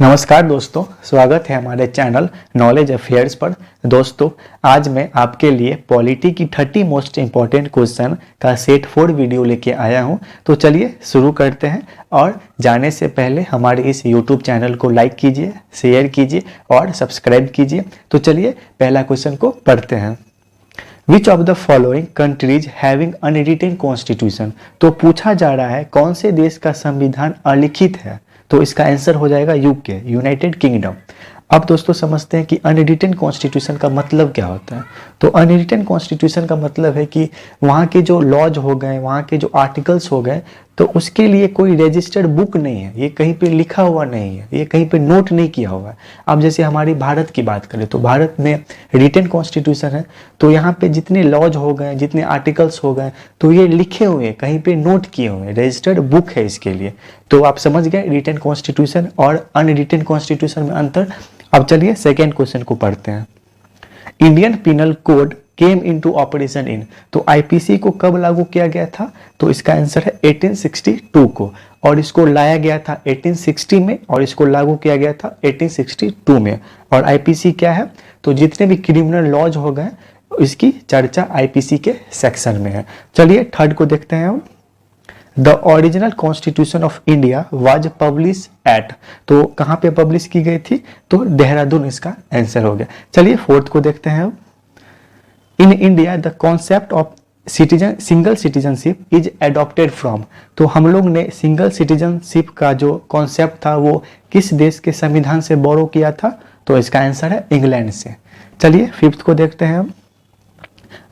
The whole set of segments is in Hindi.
नमस्कार दोस्तों, स्वागत है हमारे चैनल नॉलेज अफेयर्स पर। दोस्तों, आज मैं आपके लिए पॉलिटी की 30 मोस्ट इम्पॉर्टेंट क्वेश्चन का सेट 4 वीडियो लेके आया हूं। तो चलिए शुरू करते हैं। और जाने से पहले हमारे इस यूट्यूब चैनल को लाइक कीजिए, शेयर कीजिए और सब्सक्राइब कीजिए। तो चलिए पहला क्वेश्चन को पढ़ते हैं। Which of the following countries having unwritten constitution. तो पूछा जा रहा है कौन से देश का संविधान अलिखित है। तो इसका आंसर हो जाएगा यूके, यूनाइटेड किंगडम। अब दोस्तों समझते हैं कि अनरिटन कॉन्स्टिट्यूशन का मतलब क्या होता है। तो अनरिटन कॉन्स्टिट्यूशन का मतलब है कि वहाँ के जो लॉज हो गए, वहाँ के जो आर्टिकल्स हो गए, तो उसके लिए कोई रजिस्टर्ड बुक नहीं है, ये कहीं पे लिखा हुआ नहीं है, ये कहीं पे नोट नहीं किया हुआ है। अब जैसे हमारी भारत की बात करें तो भारत में रिटन कॉन्स्टिट्यूशन है, तो यहाँ पे जितने लॉज हो गए, जितने आर्टिकल्स हो गए, तो ये लिखे हुए हैं, कहीं पे नोट किए हुए हैं, रजिस्टर्ड बुक है इसके लिए। तो आप समझ गए रिटन कॉन्स्टिट्यूशन और अनरिटन कॉन्स्टिट्यूशन में अंतर। अब चलिए सेकेंड क्वेश्चन को पढ़ते हैं। Indian penal code came into operation in. तो आईपीसी को कब लागू किया गया था। तो इसका आंसर है 1862 को, और इसको लाया गया था 1860 में, और इसको लागू किया गया था 1862 में। और आईपीसी क्या है, तो जितने भी क्रिमिनल लॉज हो गए इसकी चर्चा आईपीसी के सेक्शन में है। चलिए थर्ड को देखते हैं हम। The original constitution of India was publish at. तो कहाँ पे पब्लिश की गई थी, तो देहरादून इसका आंसर हो गया। चलिए फोर्थ को देखते हैं। In India the concept of single citizenship is adopted from. तो हम लोग ने सिंगल सिटीजनशिप का जो कॉन्सेप्ट था वो किस देश के संविधान से बोरो किया था। तो इसका आंसर है इंग्लैंड से। चलिए फिफ्थ को देखते हैं हम।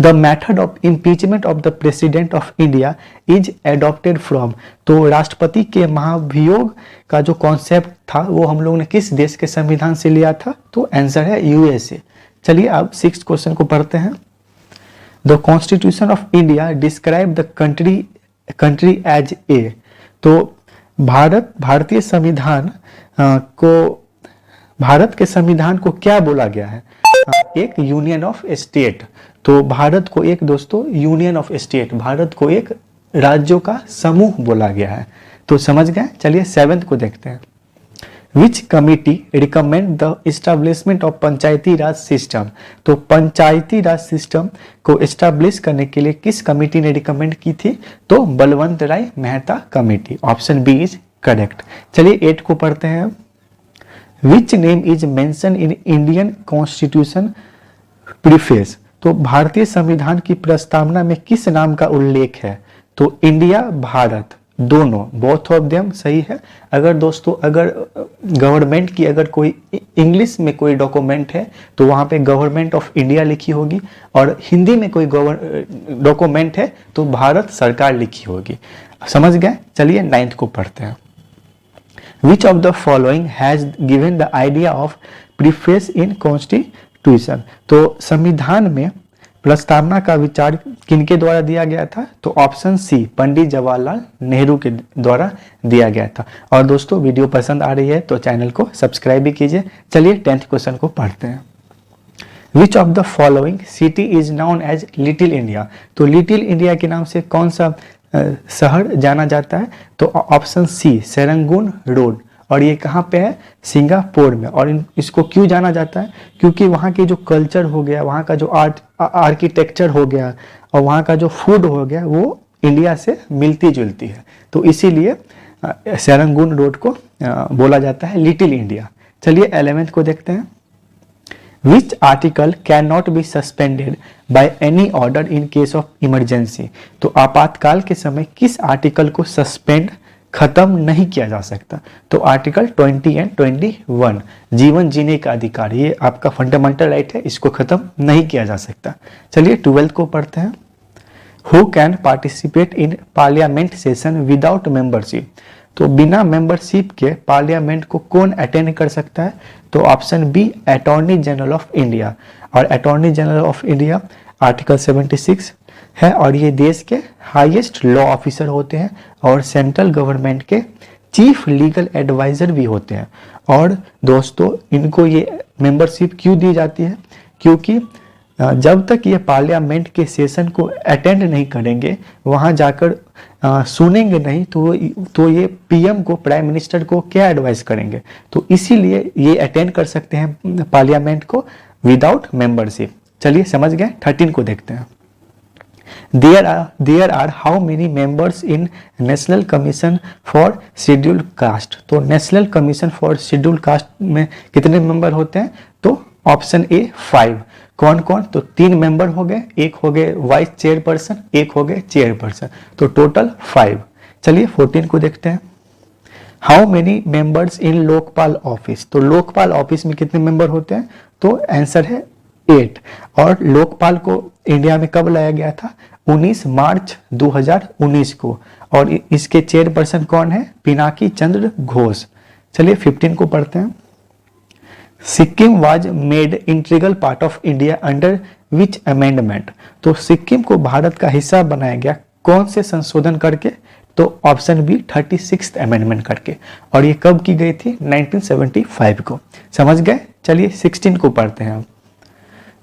The method of impeachment of the president of India is adopted from. तो राष्ट्रपति के महाभियोग का जो कॉन्सेप्ट था वो हम लोग ने किस देश के संविधान से लिया था। तो आंसर है यूएसए। चलिए अब सिक्स्थ क्वेश्चन को पढ़ते हैं। The constitution of India describe the country as a. तो भारतीय संविधान भारत के संविधान को क्या बोला गया है। एक यूनियन ऑफ स्टेट। तो भारत को एक दोस्तों यूनियन ऑफ स्टेट, भारत को एक राज्यों का समूह बोला गया है। तो समझ गए। चलिए सेवेंथ को देखते हैं। विच committee recommend the establishment of Panchayati Raj system. तो पंचायती राज सिस्टम को इस्टेब्लिश करने के लिए किस कमिटी ने रिकमेंड की थी। तो Balwant Rai Mehta committee. Option B is correct. चलिए 8 को पढ़ते हैं। Which name is mention in Indian constitution preface. तो भारतीय संविधान की प्रस्तावना में किस नाम का उल्लेख है। तो इंडिया, भारत, दोनों, बोथ ऑफ देम सही है। अगर दोस्तों अगर गवर्नमेंट की अगर कोई इंग्लिश में कोई डॉक्यूमेंट है तो वहाँ पे गवर्नमेंट ऑफ इंडिया लिखी होगी, और हिंदी में कोई डॉक्यूमेंट है तो भारत सरकार लिखी होगी। समझ गए। चलिए 9th को पढ़ते हैं। Which of the following has given the idea of preface in Constitution। तो संविधान में प्रस्तावना का विचार किनके द्वारा दिया गया था। तो ऑप्शन सी पंडित जवाहरलाल नेहरू के द्वारा दिया गया था। और दोस्तों वीडियो पसंद आ रही है तो चैनल को सब्सक्राइब भी कीजिए। चलिए 10th क्वेश्चन को पढ़ते हैं। Which of the following city is known as little India. तो लिटिल इंडिया के नाम से कौन सा शहर जाना जाता है। तो ऑप्शन सी सेरंगून रोड। और ये कहाँ पे है, सिंगापुर में। और इसको क्यों जाना जाता है, क्योंकि वहाँ की जो कल्चर हो गया, वहाँ का जो आर्किटेक्चर हो गया, और वहाँ का जो फूड हो गया वो इंडिया से मिलती जुलती है। तो इसीलिए सेरंगून रोड को बोला जाता है लिटिल इंडिया। चलिए 11th को देखते हैं। Which article cannot be suspended by any order in case of emergency। तो आपातकाल के समय किस आर्टिकल को सस्पेंड, खत्म नहीं किया जा सकता। तो आर्टिकल 20 एंड 21, जीवन जीने का अधिकार, ये आपका फंडामेंटल राइट है, इसको खत्म नहीं किया जा सकता। चलिए 12th को पढ़ते हैं। Who can participate in parliament session without membership। तो बिना मेंबरशिप के पार्लियामेंट को कौन अटेंड कर सकता है। तो option B attorney general of India. और attorney general of India article 76 है, और ये देश के हाईएस्ट लॉ ऑफिसर होते हैं और सेंट्रल गवर्नमेंट के चीफ लीगल एडवाइजर भी होते हैं। और दोस्तों इनको ये मेंबरशिप क्यों दी जाती है, क्योंकि जब तक ये पार्लियामेंट के सेशन को अटेंड नहीं करेंगे, वहाँ जाकर सुनेंगे नहीं, तो ये पीएम को, प्राइम मिनिस्टर को क्या एडवाइस करेंगे। तो इसीलिए ये अटेंड कर सकते हैं पार्लियामेंट को विदाउट मेंबरशिप। चलिए समझ गए। 13 को देखते हैं। There are how many members in National Commission for Scheduled Caste। तो national commission for scheduled caste में कितने मेंबर होते हैं? तो ऑप्शन ए 5। कौन कौन? तो 3 मेंबर हो गए, एक हो गए वाइस चेयरपर्सन, एक हो गए चेयरपर्सन, तो टोटल 5। चलिए 14 को देखते हैं। How many members in Lokpal office. तो लोकपाल ऑफिस में कितने मेंबर होते हैं? तो आंसर है 8। और लोकपाल को इंडिया में कब लाया गया था? 19 मार्च 2019 को। और इसके चेयरपर्सन कौन है? पिनाकी चंद्र घोष। चलिए 15 को पढ़ते हैं। Sikkim was made integral part of India under which amendment. तो सिक्किम को भारत का हिस्सा बनाया गया कौन से संशोधन करके? तो ऑप्शन बी 36th अमेंडमेंट करके। और ये कब की गई थी? 1975 को। समझ गए। चलिए 16 को पढ़ते हैं।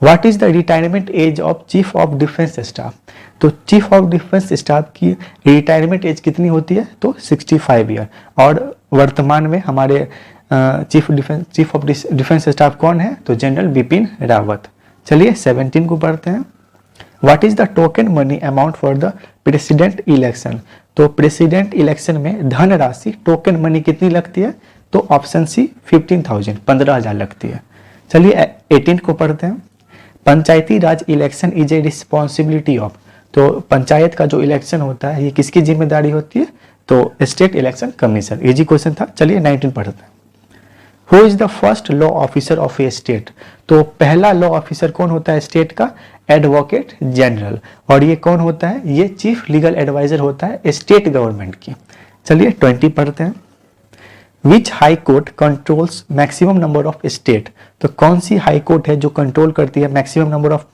What is the retirement age of chief of defence staff. तो चीफ ऑफ डिफेंस स्टाफ की रिटायरमेंट एज कितनी होती है? तो 65 ईयर। और वर्तमान में हमारे चीफ ऑफ डिफेंस स्टाफ कौन है? तो जनरल बिपिन रावत। चलिए 17 को पढ़ते हैं। What is the token money amount for the president election. तो प्रेसिडेंट इलेक्शन में धन राशि टोकन मनी कितनी लगती है? तो ऑप्शन सी 15,000, 15,000 लगती है। चलिए 18 को पढ़ते हैं। Panchayati raj election is a responsibility of. तो पंचायत का जो इलेक्शन होता है ये किसकी जिम्मेदारी होती है? तो state election commission. Easy question था। चलिए 19 पढ़ते हैं। Who is the first law officer of A state. तो पहला लॉ ऑफिसर कौन होता है स्टेट का? Advocate general. और ये कौन होता है? ये चीफ लीगल एडवाइजर होता है स्टेट गवर्नमेंट की। चलिए 20 पढ़ते हैं। Which high court controls maximum number of state. तो कौन सी हाई कोर्ट है जो कंट्रोल करती है मैक्सिमम नंबर ऑफ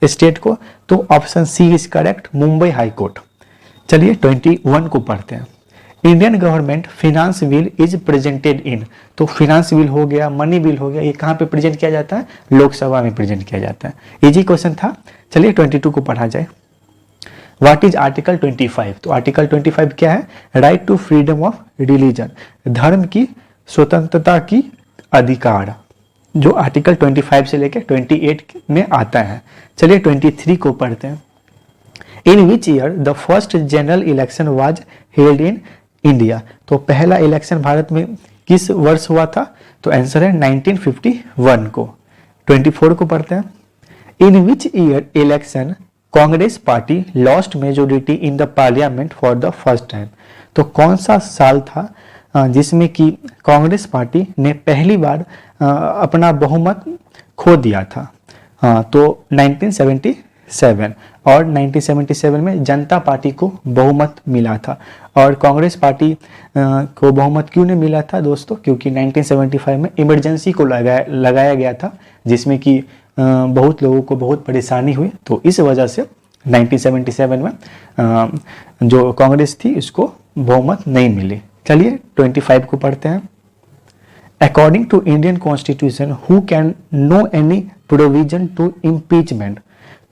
स्टेट को? तो option C is correct, Mumbai high court. चलिए 21 को पढ़ते हैं। Indian government finance bill is presented in. तो फिनांस बिल हो गया, मनी बिल हो गया, ये कहाँ पे प्रेजेंट किया जाता है? लोकसभा में प्रेजेंट किया जाता है। इजी क्वेश्चन था। चलिए 22 को पढ़ा जाए। What is article 25। तो आर्टिकल 25 क्या है? Right to freedom of religion, धर्म की स्वतंत्रता की अधिकार, जो आर्टिकल 25 से लेकर 28 में आता है। चलिए 23 को पढ़ते हैं। In which year the first general election was held in India. तो पहला इलेक्शन भारत में किस वर्ष हुआ था? तो आंसर है 1951 को। 24 को पढ़ते हैं। In which year election Congress party lost majority in the parliament for the first time. तो कौन सा साल था जिसमें कि कांग्रेस पार्टी ने पहली बार अपना बहुमत खो दिया था? तो 1977। और 1977 में जनता पार्टी को बहुमत मिला था। और कांग्रेस पार्टी को बहुमत क्यों नहीं मिला था दोस्तों? क्योंकि 1975 में इमरजेंसी को लगाया गया था, जिसमें कि बहुत लोगों को बहुत परेशानी हुई। तो इस वजह से 1977 में जो कांग्रेस थी उसको बहुमत नहीं मिली। चलिए 25 को पढ़ते हैं। According to Indian constitution who can know any provision to impeachment.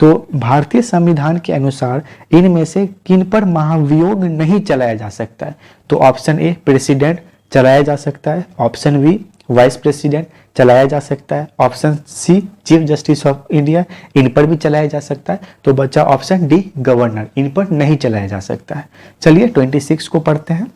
तो भारतीय संविधान के अनुसार इनमें से किन पर महाभियोग नहीं चलाया जा सकता है? तो ऑप्शन ए प्रेसिडेंट चलाया जा सकता है, ऑप्शन बी वाइस प्रेसिडेंट चलाया जा सकता है, option C chief justice of India, इन पर भी चलाया जा सकता है। तो बचा ऑप्शन डी गवर्नर, इन पर नहीं चलाया जा सकता है। चलिए 26 को पढ़ते हैं।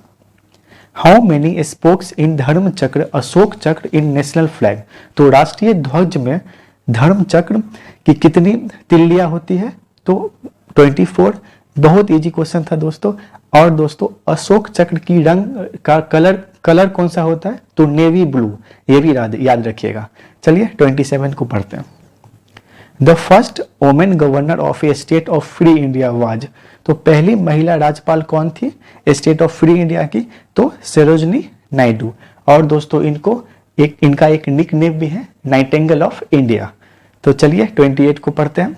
हाउ मेनी स्पोक्स इन धर्म चक्र अशोक चक्र इन नेशनल फ्लैग। तो राष्ट्रीय ध्वज में धर्म चक्र की कितनी तिल्लियां होती है? तो 24। बहुत इजी क्वेश्चन था दोस्तों। और दोस्तों अशोक चक्र की रंग का कलर कौन सा होता है? तो नेवी ब्लू, ये भी याद रखिएगा। चलिए 27 को पढ़ते हैं। The first women governor of A state of free India was. तो पहली महिला राज्यपाल कौन थी स्टेट ऑफ फ्री इंडिया की? तो सरोजनी नायडू। और दोस्तों इनका एक निक नेम भी है, नाइटिंगेल ऑफ इंडिया। तो चलिए 28 को पढ़ते हैं।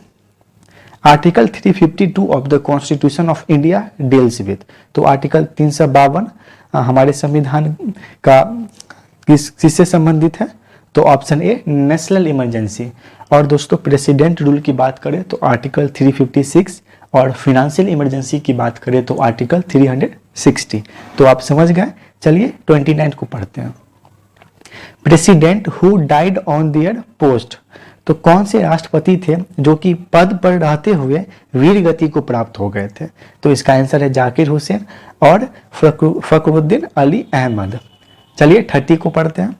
Article 352 of the constitution of India deals with. तो आर्टिकल 352 हमारे संविधान का किससे संबंधित है? तो ऑप्शन ए नेशनल इमरजेंसी। और दोस्तों प्रेसिडेंट रूल की बात करें तो आर्टिकल 356 और फिनेंशियल इमरजेंसी की बात करें तो आर्टिकल 360। तो आप समझ गए। चलिए 29 को पढ़ते हैं। President who died on their post. तो कौन से राष्ट्रपति थे जो कि पद पर रहते हुए वीर गति को प्राप्त हो गए थे? तो इसका आंसर है जाकिर हुसैन और फखरुद्दीन अली अहमद। चलिए 30 को पढ़ते हैं।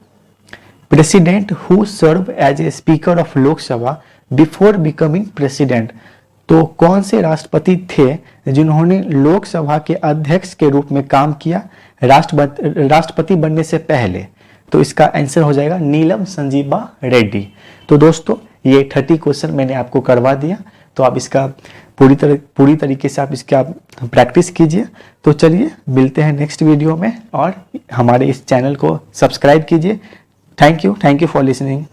President who serve as a speaker of Lok Sabha before becoming president. तो कौन से राष्ट्रपति थे जिन्होंने लोकसभा के अध्यक्ष के रूप में काम किया राष्ट्रपति बनने से पहले? तो इसका आंसर हो जाएगा नीलम संजीवा रेड्डी। तो दोस्तों ये 30 क्वेश्चन मैंने आपको करवा दिया, तो आप इसका पूरी तरीके से आप इसका प्रैक्टिस कीजिए। तो चलिए मिलते हैं नेक्स्ट वीडियो में और हमारे इस चैनल को सब्सक्राइब कीजिए। Thank you for listening.